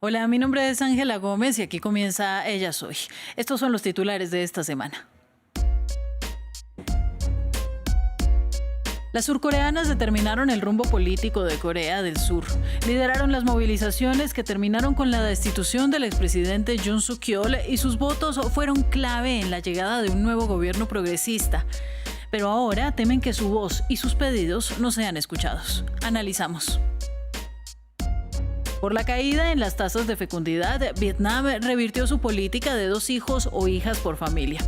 Hola, mi nombre es Ángela Gómez y aquí comienza Ella Soy. Estos son los titulares de esta semana. Las surcoreanas determinaron el rumbo político de Corea del Sur. Lideraron las movilizaciones que terminaron con la destitución del expresidente Yoon Suk-yeol y sus votos fueron clave en la llegada de un nuevo gobierno progresista. Pero ahora temen que su voz y sus pedidos no sean escuchados. Analizamos. Por la caída en las tasas de fecundidad, Vietnam revirtió su política de 2 hijos o hijas por familia.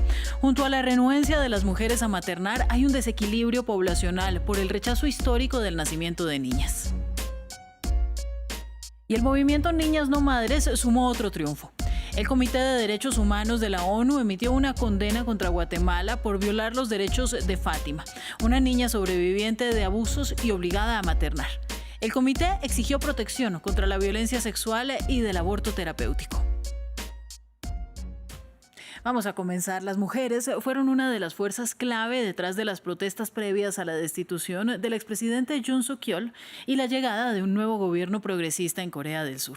Junto a la renuencia de las mujeres a maternar, hay un desequilibrio poblacional por el rechazo histórico del nacimiento de niñas. Y el movimiento Niñas No Madres sumó otro triunfo. El Comité de Derechos Humanos de la ONU emitió una condena contra Guatemala por violar los derechos de Fátima, una niña sobreviviente de abusos y obligada a maternar. El comité exigió protección contra la violencia sexual y del aborto terapéutico. Vamos a comenzar. Las mujeres fueron una de las fuerzas clave detrás de las protestas previas a la destitución del expresidente Yoon Suk-yeol y la llegada de un nuevo gobierno progresista en Corea del Sur.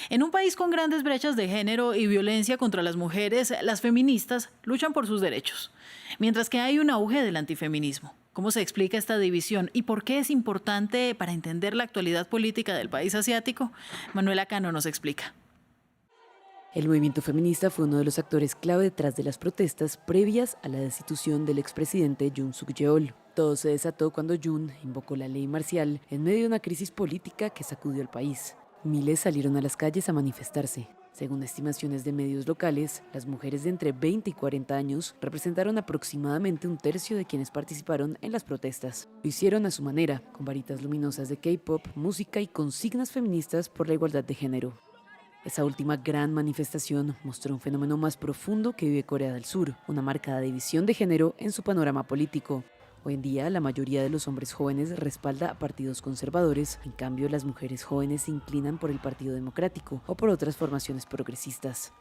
En un país con grandes brechas de género y violencia contra las mujeres, las feministas luchan por sus derechos, mientras que hay un auge del antifeminismo. ¿Cómo se explica esta división y por qué es importante para entender la actualidad política del país asiático? Manuela Cano nos explica. El movimiento feminista fue uno de los actores clave detrás de las protestas previas a la destitución del expresidente Yoon Suk-yeol. Todo se desató cuando Yoon invocó la ley marcial en medio de una crisis política que sacudió al país. Miles salieron a las calles a manifestarse. Según estimaciones de medios locales, las mujeres de entre 20 y 40 años representaron aproximadamente 1/3 de quienes participaron en las protestas. Lo hicieron a su manera, con varitas luminosas de K-pop, música y consignas feministas por la igualdad de género. Esa última gran manifestación mostró un fenómeno más profundo que vive Corea del Sur, una marcada división de género en su panorama político. Hoy en día, la mayoría de los hombres jóvenes respalda a partidos conservadores, en cambio las mujeres jóvenes se inclinan por el Partido Democrático o por otras formaciones progresistas.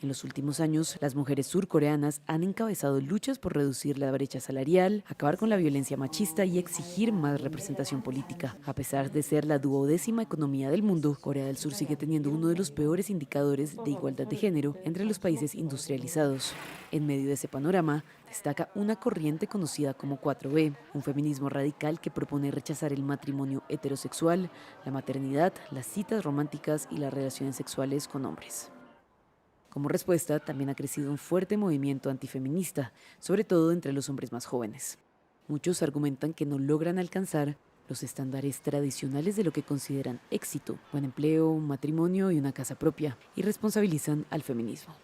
En los últimos años, las mujeres surcoreanas han encabezado luchas por reducir la brecha salarial, acabar con la violencia machista y exigir más representación política. A pesar de ser la 12ª economía del mundo, Corea del Sur sigue teniendo uno de los peores indicadores de igualdad de género entre los países industrializados. En medio de ese panorama, destaca una corriente conocida como 4B, un feminismo radical que propone rechazar el matrimonio heterosexual, la maternidad, las citas románticas y las relaciones sexuales con hombres. Como respuesta, también ha crecido un fuerte movimiento antifeminista, sobre todo entre los hombres más jóvenes. Muchos argumentan que no logran alcanzar los estándares tradicionales de lo que consideran éxito, buen empleo, un matrimonio y una casa propia, y responsabilizan al feminismo.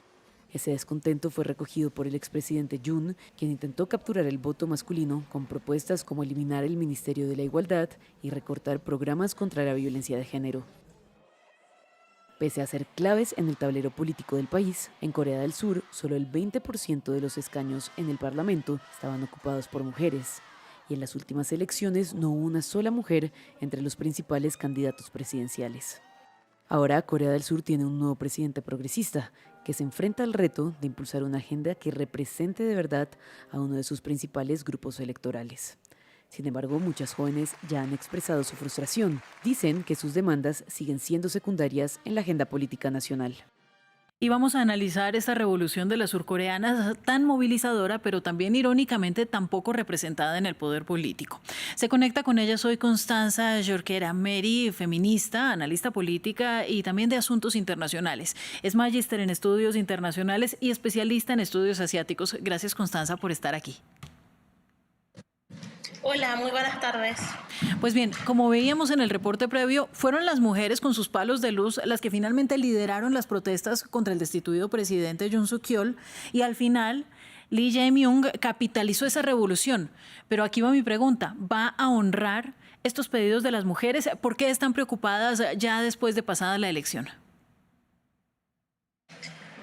Ese descontento fue recogido por el expresidente Yoon, quien intentó capturar el voto masculino con propuestas como eliminar el Ministerio de la Igualdad y recortar programas contra la violencia de género. Pese a ser claves en el tablero político del país, en Corea del Sur solo el 20% de los escaños en el Parlamento estaban ocupados por mujeres, y en las últimas elecciones no hubo una sola mujer entre los principales candidatos presidenciales. Ahora Corea del Sur tiene un nuevo presidente progresista, que se enfrenta al reto de impulsar una agenda que represente de verdad a uno de sus principales grupos electorales. Sin embargo, muchas jóvenes ya han expresado su frustración. Dicen que sus demandas siguen siendo secundarias en la agenda política nacional. Y vamos a analizar esta revolución de las surcoreanas tan movilizadora, pero también irónicamente tan poco representada en el poder político. Se conecta con ella soy Constanza Jorquera Meri, feminista, analista política y también de asuntos internacionales. Es magíster en estudios internacionales y especialista en estudios asiáticos. Gracias, Constanza, por estar aquí. Hola, muy buenas tardes. Pues bien, como veíamos en el reporte previo, fueron las mujeres con sus palos de luz las que finalmente lideraron las protestas contra el destituido presidente Yoon Suk-yeol y al final Lee Jae-myung capitalizó esa revolución. Pero aquí va mi pregunta, ¿va a honrar estos pedidos de las mujeres? ¿Por qué están preocupadas ya después de pasada la elección?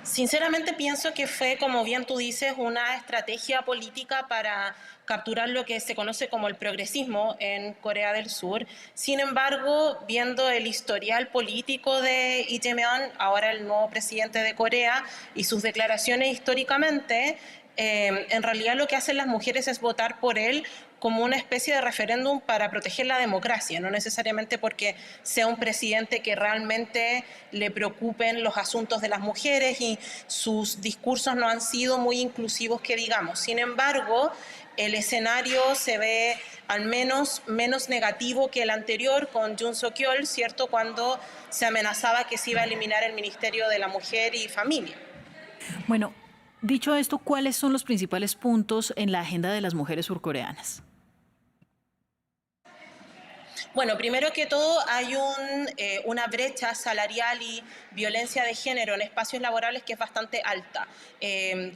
Sinceramente pienso que fue, como bien tú dices, una estrategia política para capturar lo que se conoce como el progresismo en Corea del Sur. Sin embargo, viendo el historial político de Lee Jae-myung, ahora el nuevo presidente de Corea, y sus declaraciones históricamente, en realidad lo que hacen las mujeres es votar por él como una especie de referéndum para proteger la democracia, no necesariamente porque sea un presidente que realmente le preocupen los asuntos de las mujeres, y sus discursos no han sido muy inclusivos, que digamos. Sin embargo, el escenario se ve al menos menos negativo que el anterior con Yoon Suk-yeol, ¿cierto?, cuando se amenazaba que se iba a eliminar el Ministerio de la Mujer y Familia. Bueno, dicho esto, ¿cuáles son los principales puntos en la agenda de las mujeres surcoreanas? Bueno, primero que todo hay una brecha salarial y violencia de género en espacios laborales que es bastante alta.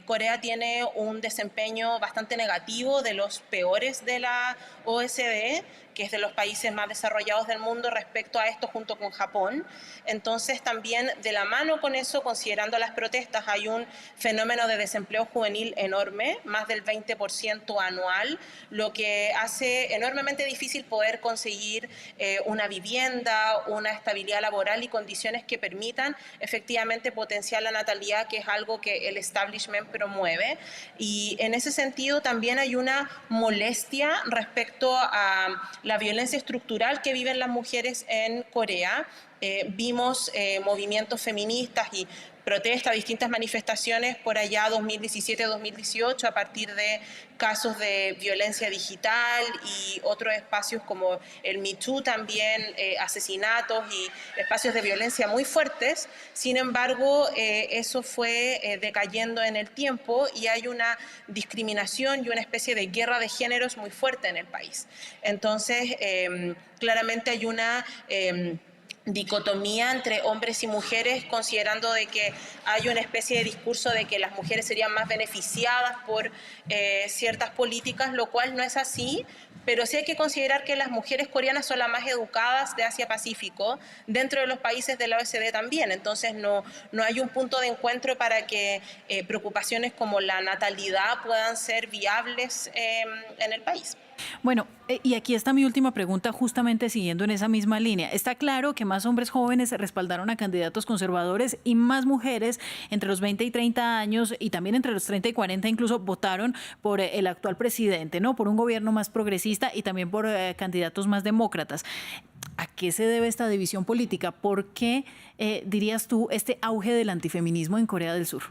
Corea tiene un desempeño bastante negativo, de los peores de la OECD, que es de los países más desarrollados del mundo respecto a esto, junto con Japón. Entonces también de la mano con eso, considerando las protestas, hay un fenómeno de desempleo juvenil enorme, más del 20% anual, lo que hace enormemente difícil poder conseguir una vivienda, una estabilidad laboral y condiciones que permitan efectivamente potenciar la natalidad, que es algo que el establishment promueve. Y en ese sentido también hay una molestia respecto a la violencia estructural que viven las mujeres en Corea. Vimos movimientos feministas y protestas, distintas manifestaciones por allá 2017-2018 a partir de casos de violencia digital y otros espacios como el Me Too también, asesinatos y espacios de violencia muy fuertes. Sin embargo, eso fue decayendo en el tiempo y hay una discriminación y una especie de guerra de géneros muy fuerte en el país. Entonces, claramente hay una dicotomía entre hombres y mujeres, considerando de que hay una especie de discurso de que las mujeres serían más beneficiadas por ciertas políticas, lo cual no es así, pero sí hay que considerar que las mujeres coreanas son las más educadas de Asia-Pacífico, dentro de los países de la OECD también. Entonces no hay un punto de encuentro para que preocupaciones como la natalidad puedan ser viables en el país. Bueno, y aquí está mi última pregunta, justamente siguiendo en esa misma línea. Está claro que más hombres jóvenes respaldaron a candidatos conservadores y más mujeres entre los 20 y 30 años y también entre los 30 y 40 incluso votaron por el actual presidente, ¿no? Por un gobierno más progresista y también por candidatos más demócratas. ¿A qué se debe esta división política? ¿Por qué, dirías tú, este auge del antifeminismo en Corea del Sur?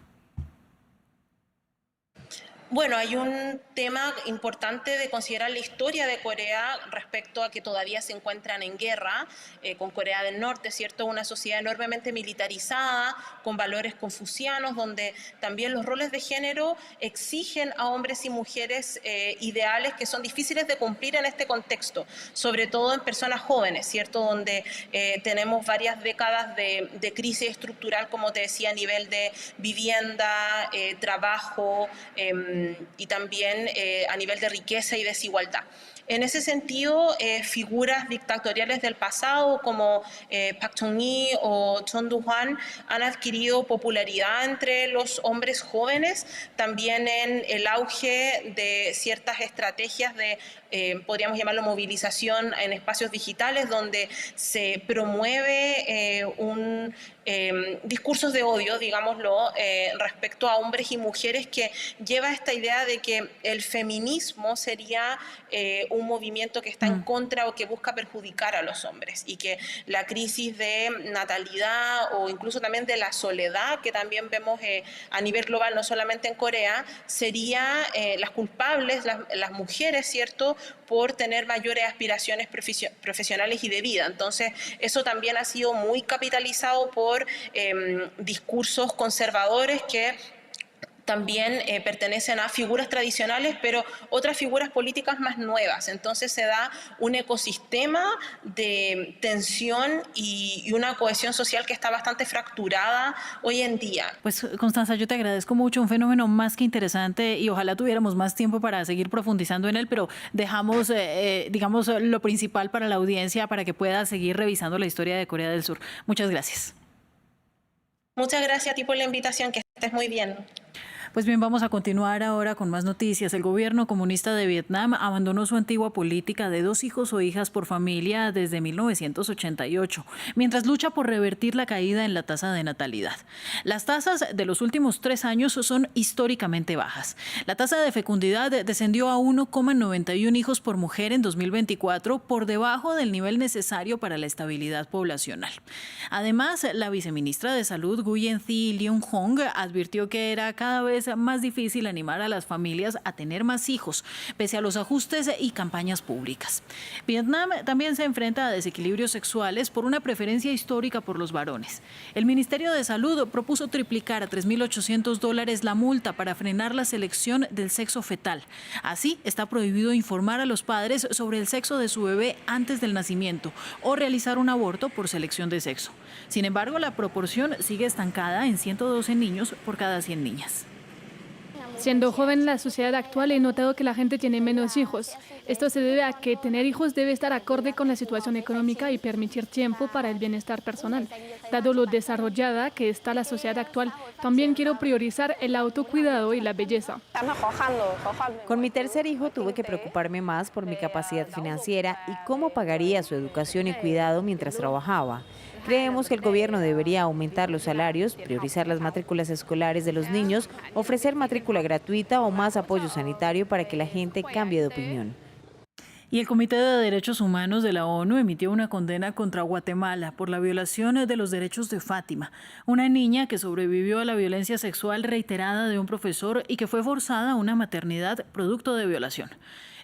Bueno, hay un tema importante de considerar la historia de Corea respecto a que todavía se encuentran en guerra con Corea del Norte, ¿cierto? Una sociedad enormemente militarizada, con valores confucianos, donde también los roles de género exigen a hombres y mujeres ideales que son difíciles de cumplir en este contexto, sobre todo en personas jóvenes, ¿cierto? Donde tenemos varias décadas de crisis estructural, como te decía, a nivel de vivienda, trabajo, y también a nivel de riqueza y desigualdad. En ese sentido, figuras dictatoriales del pasado como Park Chung-hee o Chon Doo-hwan han adquirido popularidad entre los hombres jóvenes, también en el auge de ciertas estrategias de, podríamos llamarlo, movilización en espacios digitales, donde se promueve discursos de odio, digámoslo, respecto a hombres y mujeres, que lleva esta idea de que el feminismo sería un movimiento que está en contra o que busca perjudicar a los hombres, y que la crisis de natalidad o incluso también de la soledad que también vemos a nivel global, no solamente en Corea, sería las culpables, las mujeres, ¿cierto?, por tener mayores aspiraciones profesionales y de vida. Entonces, eso también ha sido muy capitalizado por discursos conservadores que también pertenecen a figuras tradicionales, pero otras figuras políticas más nuevas. Entonces se da un ecosistema de tensión y una cohesión social que está bastante fracturada hoy en día. Pues Constanza, yo te agradezco mucho, un fenómeno más que interesante y ojalá tuviéramos más tiempo para seguir profundizando en él, pero dejamos, digamos, lo principal para la audiencia para que pueda seguir revisando la historia de Corea del Sur. Muchas gracias. Muchas gracias a ti por la invitación, que estés muy bien. Pues bien, vamos a continuar ahora con más noticias. El gobierno comunista de Vietnam abandonó su antigua política de 2 hijos o hijas por familia desde 1988, mientras lucha por revertir la caída en la tasa de natalidad. Las tasas de los últimos 3 años son históricamente bajas. La tasa de fecundidad descendió a 1,91 hijos por mujer en 2024, por debajo del nivel necesario para la estabilidad poblacional. Además, la viceministra de Salud, Nguyen Thi Liu Hong, advirtió que era cada vez más difícil animar a las familias a tener más hijos, pese a los ajustes y campañas públicas. Vietnam también se enfrenta a desequilibrios sexuales por una preferencia histórica por los varones. El Ministerio de Salud propuso triplicar a $3.800 la multa para frenar la selección del sexo fetal. Así, está prohibido informar a los padres sobre el sexo de su bebé antes del nacimiento o realizar un aborto por selección de sexo. Sin embargo, la proporción sigue estancada en 112 niños por cada 100 niñas. Siendo joven en la sociedad actual he notado que la gente tiene menos hijos. Esto se debe a que tener hijos debe estar acorde con la situación económica y permitir tiempo para el bienestar personal. Dado lo desarrollada que está la sociedad actual, también quiero priorizar el autocuidado y la belleza. Con mi tercer hijo tuve que preocuparme más por mi capacidad financiera y cómo pagaría su educación y cuidado mientras trabajaba. Creemos que el gobierno debería aumentar los salarios, priorizar las matrículas escolares de los niños, ofrecer matrícula gratuita o más apoyo sanitario para que la gente cambie de opinión. Y el Comité de Derechos Humanos de la ONU emitió una condena contra Guatemala por la violación de los derechos de Fátima, una niña que sobrevivió a la violencia sexual reiterada de un profesor y que fue forzada a una maternidad producto de violación.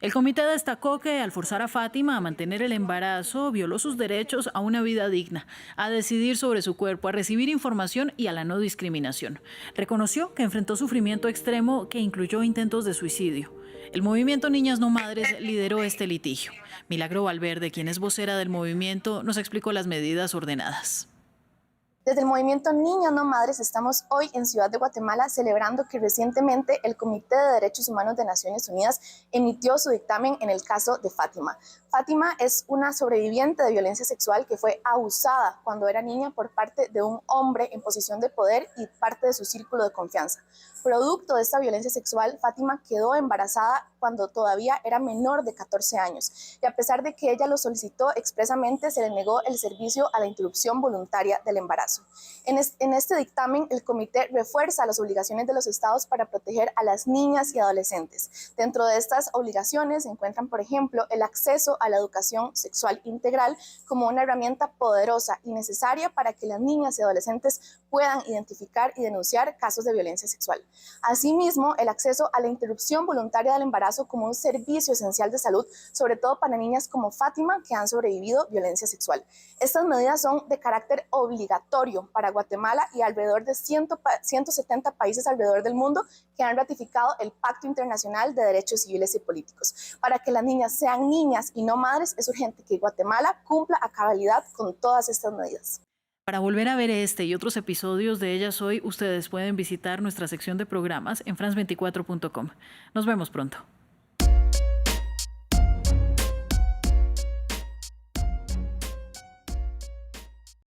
El comité destacó que al forzar a Fátima a mantener el embarazo, violó sus derechos a una vida digna, a decidir sobre su cuerpo, a recibir información y a la no discriminación. Reconoció que enfrentó sufrimiento extremo que incluyó intentos de suicidio. El movimiento Niñas No Madres lideró este litigio. Milagro Valverde, quien es vocera del movimiento, nos explicó las medidas ordenadas. Desde el movimiento Niñas No Madres estamos hoy en Ciudad de Guatemala celebrando que recientemente el Comité de Derechos Humanos de Naciones Unidas emitió su dictamen en el caso de Fátima. Fátima es una sobreviviente de violencia sexual que fue abusada cuando era niña por parte de un hombre en posición de poder y parte de su círculo de confianza. Producto de esta violencia sexual, Fátima quedó embarazada cuando todavía era menor de 14 años y a pesar de que ella lo solicitó expresamente, se le negó el servicio a la interrupción voluntaria del embarazo. En este dictamen, el comité refuerza las obligaciones de los estados para proteger a las niñas y adolescentes. Dentro de estas obligaciones se encuentran, por ejemplo, el acceso a la educación sexual integral como una herramienta poderosa y necesaria para que las niñas y adolescentes puedan identificar y denunciar casos de violencia sexual. Asimismo, el acceso a la interrupción voluntaria del embarazo como un servicio esencial de salud, sobre todo para niñas como Fátima que han sobrevivido violencia sexual. Estas medidas son de carácter obligatorio para Guatemala y alrededor de 170 países alrededor del mundo que han ratificado el Pacto Internacional de Derechos Civiles y Políticos. Para que las niñas sean niñas y no madres, es urgente que Guatemala cumpla a cabalidad con todas estas medidas. Para volver a ver este y otros episodios de Ellas Hoy, ustedes pueden visitar nuestra sección de programas en france24.com. Nos vemos pronto.